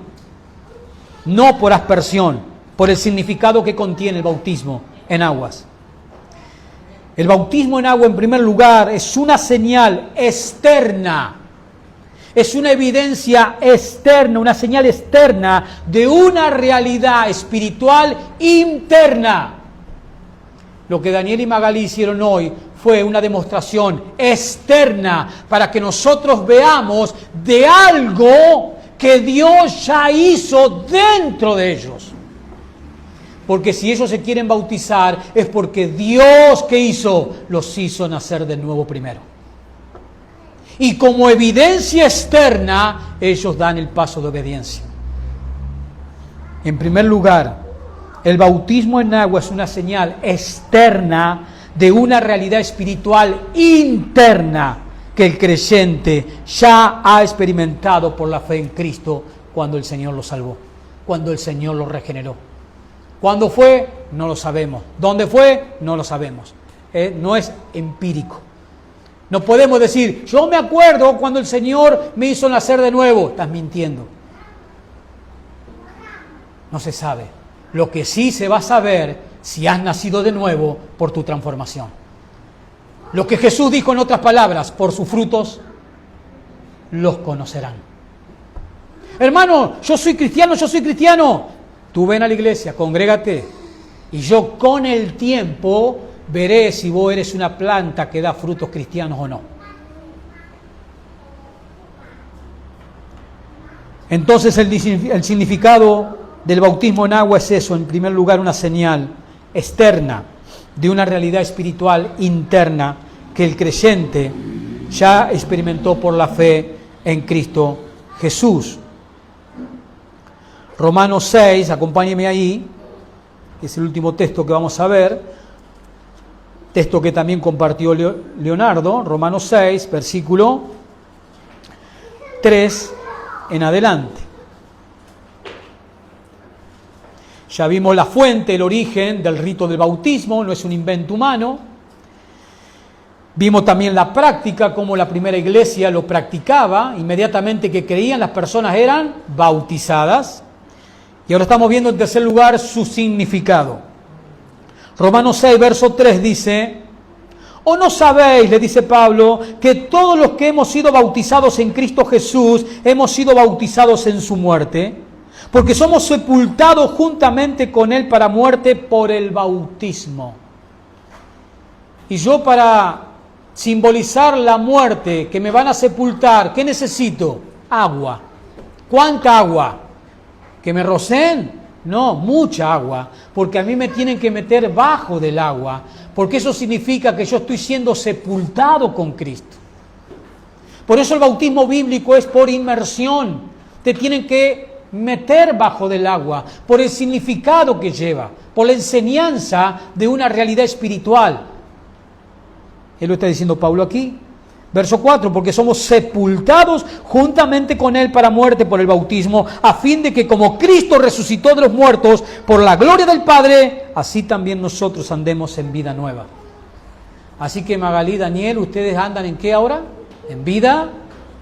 no por aspersión, por el significado que contiene el bautismo en aguas. El bautismo en agua, en primer lugar, es una señal externa, es una evidencia externa, una señal externa de una realidad espiritual interna. Lo que Daniel y Magalí hicieron hoy fue una demostración externa para que nosotros veamos de algo que Dios ya hizo dentro de ellos. Porque si ellos se quieren bautizar es porque Dios, ¿qué hizo? Los hizo nacer de nuevo primero. Y como evidencia externa, ellos dan el paso de obediencia. En primer lugar, el bautismo en agua es una señal externa de una realidad espiritual interna que el creyente ya ha experimentado por la fe en Cristo cuando el Señor lo salvó, cuando el Señor lo regeneró. ¿Cuándo fue? No lo sabemos. ¿Dónde fue? No lo sabemos. No es empírico. No podemos decir, yo me acuerdo cuando el Señor me hizo nacer de nuevo. Estás mintiendo. No se sabe. Lo que sí se va a saber si has nacido de nuevo por tu transformación. Lo que Jesús dijo en otras palabras, por sus frutos los conocerán. Hermano, yo soy cristiano. Tú ven a la iglesia, congrégate, y yo con el tiempo veré si vos eres una planta que da frutos cristianos o no. Entonces el significado del bautismo en agua es eso, en primer lugar una señal externa de una realidad espiritual interna que el creyente ya experimentó por la fe en Cristo Jesús. Romanos 6, acompáñeme ahí, que es el último texto que vamos a ver, texto que también compartió Leonardo, Romanos 6, versículo 3 en adelante. Ya vimos la fuente, el origen del rito del bautismo, no es un invento humano. Vimos también la práctica, cómo la primera iglesia lo practicaba, inmediatamente que creían las personas eran bautizadas. Y ahora estamos viendo en tercer lugar su significado. Romanos 6, verso 3 dice: ¿o no sabéis, le dice Pablo, que todos los que hemos sido bautizados en Cristo Jesús, hemos sido bautizados en su muerte? Porque somos sepultados juntamente con Él para muerte por el bautismo. Y yo, para simbolizar la muerte, que me van a sepultar, ¿qué necesito? Agua. ¿Cuánta agua? ¿Que me rocen? No, mucha agua, porque a mí me tienen que meter bajo del agua, porque eso significa que yo estoy siendo sepultado con Cristo. Por eso el bautismo bíblico es por inmersión. Te tienen que meter bajo del agua, por el significado que lleva, por la enseñanza de una realidad espiritual. Él lo está diciendo Pablo aquí. Verso 4, porque somos sepultados juntamente con Él para muerte por el bautismo, a fin de que como Cristo resucitó de los muertos por la gloria del Padre, así también nosotros andemos en vida nueva. Así que Magalí, Daniel, ¿ustedes andan en qué ahora? En vida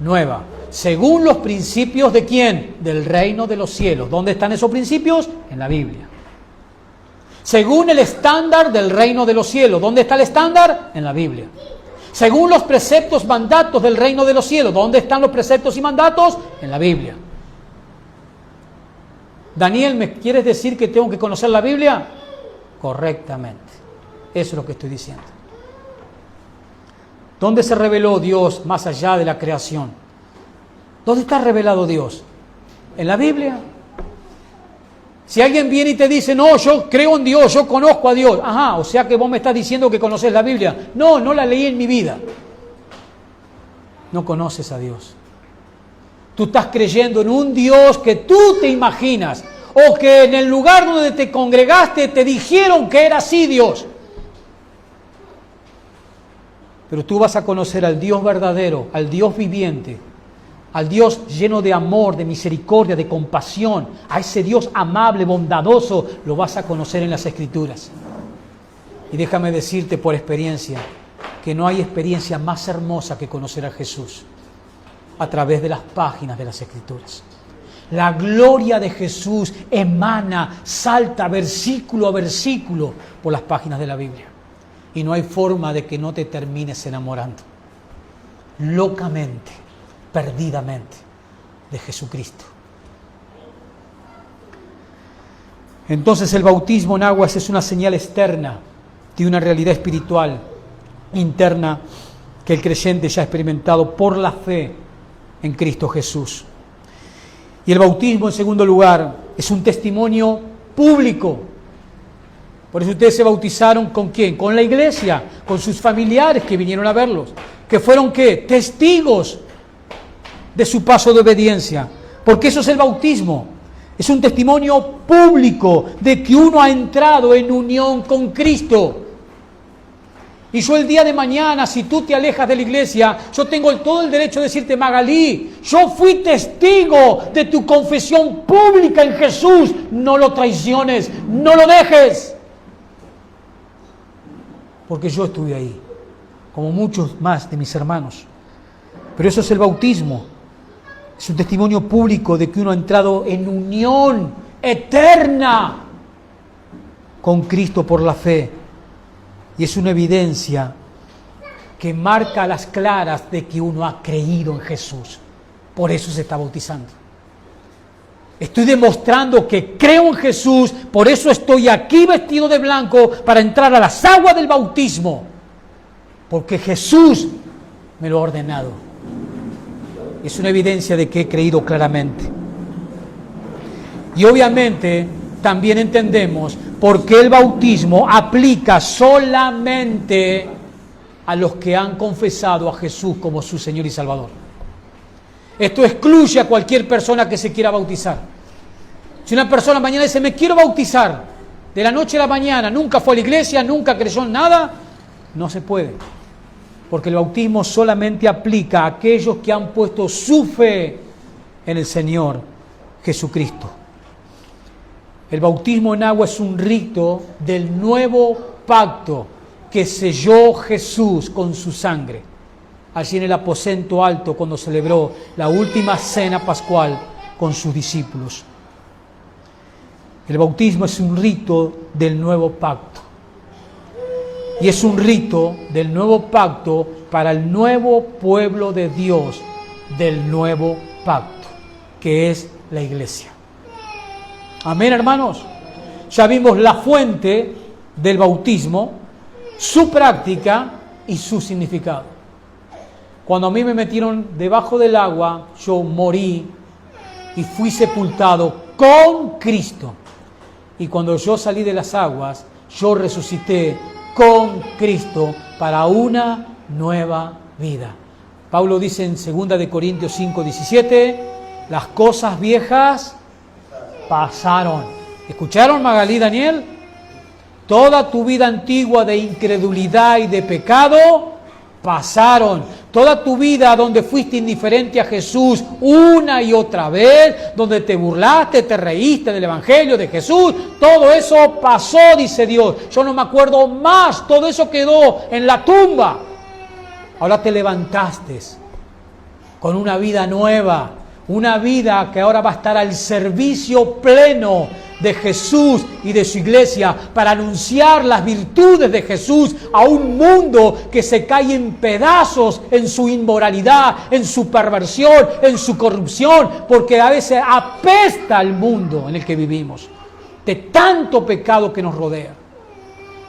nueva. Según los principios de ¿quién? Del reino de los cielos. ¿Dónde están esos principios? En la Biblia. Según el estándar del reino de los cielos. ¿Dónde está el estándar? En la Biblia. Según los preceptos, mandatos del reino de los cielos. ¿Dónde están los preceptos y mandatos? En la Biblia. Daniel, ¿me quieres decir que tengo que conocer la Biblia? Correctamente. Eso es lo que estoy diciendo. ¿Dónde se reveló Dios más allá de la creación? ¿Dónde está revelado Dios? ¿En la Biblia? Si alguien viene y te dice, no, yo creo en Dios, yo conozco a Dios. Ajá, o sea que vos me estás diciendo que conoces la Biblia. No, no la leí en mi vida. No conoces a Dios. Tú estás creyendo en un Dios que tú te imaginas, o que en el lugar donde te congregaste te dijeron que era así Dios. Pero tú vas a conocer al Dios verdadero, al Dios viviente, al Dios lleno de amor, de misericordia, de compasión, a ese Dios amable, bondadoso, lo vas a conocer en las Escrituras. Y déjame decirte por experiencia, que no hay experiencia más hermosa que conocer a Jesús a través de las páginas de las Escrituras. La gloria de Jesús emana, salta versículo a versículo por las páginas de la Biblia. Y no hay forma de que no te termines enamorando locamente, perdidamente, de Jesucristo. Entonces el bautismo en aguas es una señal externa de una realidad espiritual interna que el creyente ya ha experimentado por la fe en Cristo Jesús. Y el bautismo, en segundo lugar, es un testimonio público. Por eso ustedes se bautizaron ¿con quién? Con la iglesia, con sus familiares que vinieron a verlos, que fueron ¿qué? Testigos de su paso de obediencia, porque eso es el bautismo, es un testimonio público de que uno ha entrado en unión con Cristo. Y yo el día de mañana, si tú te alejas de la iglesia, yo tengo todo el derecho de decirte, Magalí, yo fui testigo de tu confesión pública en Jesús, no lo traiciones, no lo dejes, porque yo estuve ahí, como muchos más de mis hermanos. Pero eso es el bautismo. Es un testimonio público de que uno ha entrado en unión eterna con Cristo por la fe. Y es una evidencia que marca a las claras de que uno ha creído en Jesús. Por eso se está bautizando. Estoy demostrando que creo en Jesús, por eso estoy aquí vestido de blanco para entrar a las aguas del bautismo. Porque Jesús me lo ha ordenado. Es una evidencia de que he creído claramente. Y obviamente también entendemos por qué el bautismo aplica solamente a los que han confesado a Jesús como su Señor y Salvador. Esto excluye a cualquier persona que se quiera bautizar. Si una persona mañana dice, me quiero bautizar, de la noche a la mañana, nunca fue a la iglesia, nunca creyó en nada, no se puede. Porque el bautismo solamente aplica a aquellos que han puesto su fe en el Señor Jesucristo. El bautismo en agua es un rito del nuevo pacto que selló Jesús con su sangre, allí en el aposento alto cuando celebró la última cena pascual con sus discípulos. El bautismo es un rito del nuevo pacto. Y es un rito del nuevo pacto para el nuevo pueblo de Dios del nuevo pacto, que es la iglesia. Amén, hermanos. Ya vimos la fuente del bautismo, su práctica y su significado. Cuando a mí me metieron debajo del agua, yo morí y fui sepultado con Cristo. Y cuando yo salí de las aguas, yo resucité con Cristo para una nueva vida. Pablo dice en 2 Corintios 5:17, las cosas viejas pasaron. ¿Escucharon, Magalí, Daniel? Toda tu vida antigua de incredulidad y de pecado pasaron. Toda tu vida donde fuiste indiferente a Jesús una y otra vez, donde te burlaste, te reíste del Evangelio de Jesús, todo eso pasó, dice Dios. Yo no me acuerdo más, todo eso quedó en la tumba. Ahora te levantaste con una vida nueva, una vida que ahora va a estar al servicio pleno de Jesús y de su iglesia para anunciar las virtudes de Jesús a un mundo que se cae en pedazos en su inmoralidad, en su perversión, en su corrupción, porque a veces apesta el mundo en el que vivimos, de tanto pecado que nos rodea,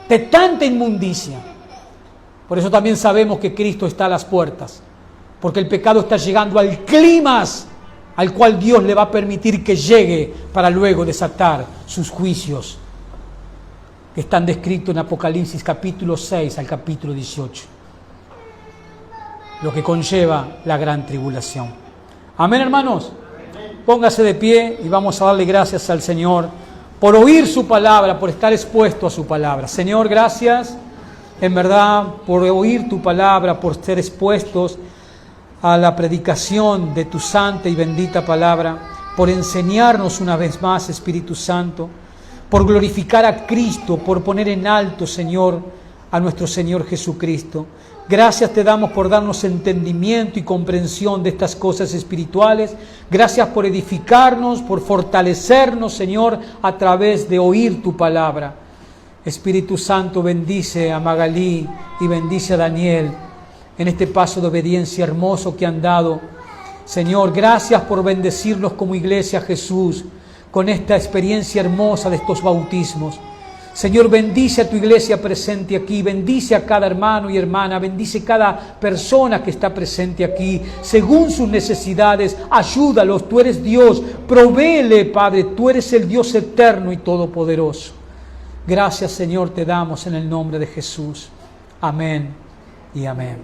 de tanta inmundicia. Por eso también sabemos que Cristo está a las puertas, porque el pecado está llegando al clímax al cual Dios le va a permitir que llegue para luego desatar sus juicios que están descritos en Apocalipsis capítulo 6 al capítulo 18, lo que conlleva la gran tribulación. Amén, hermanos. Póngase de pie y vamos a darle gracias al Señor por oír su palabra, por estar expuesto a su palabra. Señor, gracias en verdad por oír tu palabra, por ser expuestos a la predicación de tu santa y bendita palabra, por enseñarnos una vez más, Espíritu Santo, por glorificar a Cristo, por poner en alto, Señor, a nuestro Señor Jesucristo. Gracias te damos por darnos entendimiento y comprensión de estas cosas espirituales. Gracias por edificarnos, por fortalecernos, Señor, a través de oír tu palabra. Espíritu Santo, bendice a Magalí y bendice a Daniel en este paso de obediencia hermoso que han dado. Señor, gracias por bendecirnos como iglesia, Jesús, con esta experiencia hermosa de estos bautismos. Señor, bendice a tu iglesia presente aquí, bendice a cada hermano y hermana, bendice cada persona que está presente aquí, según sus necesidades, ayúdalos, tú eres Dios, provéele, Padre, tú eres el Dios eterno y todopoderoso. Gracias, Señor, te damos en el nombre de Jesús. Amén y amén.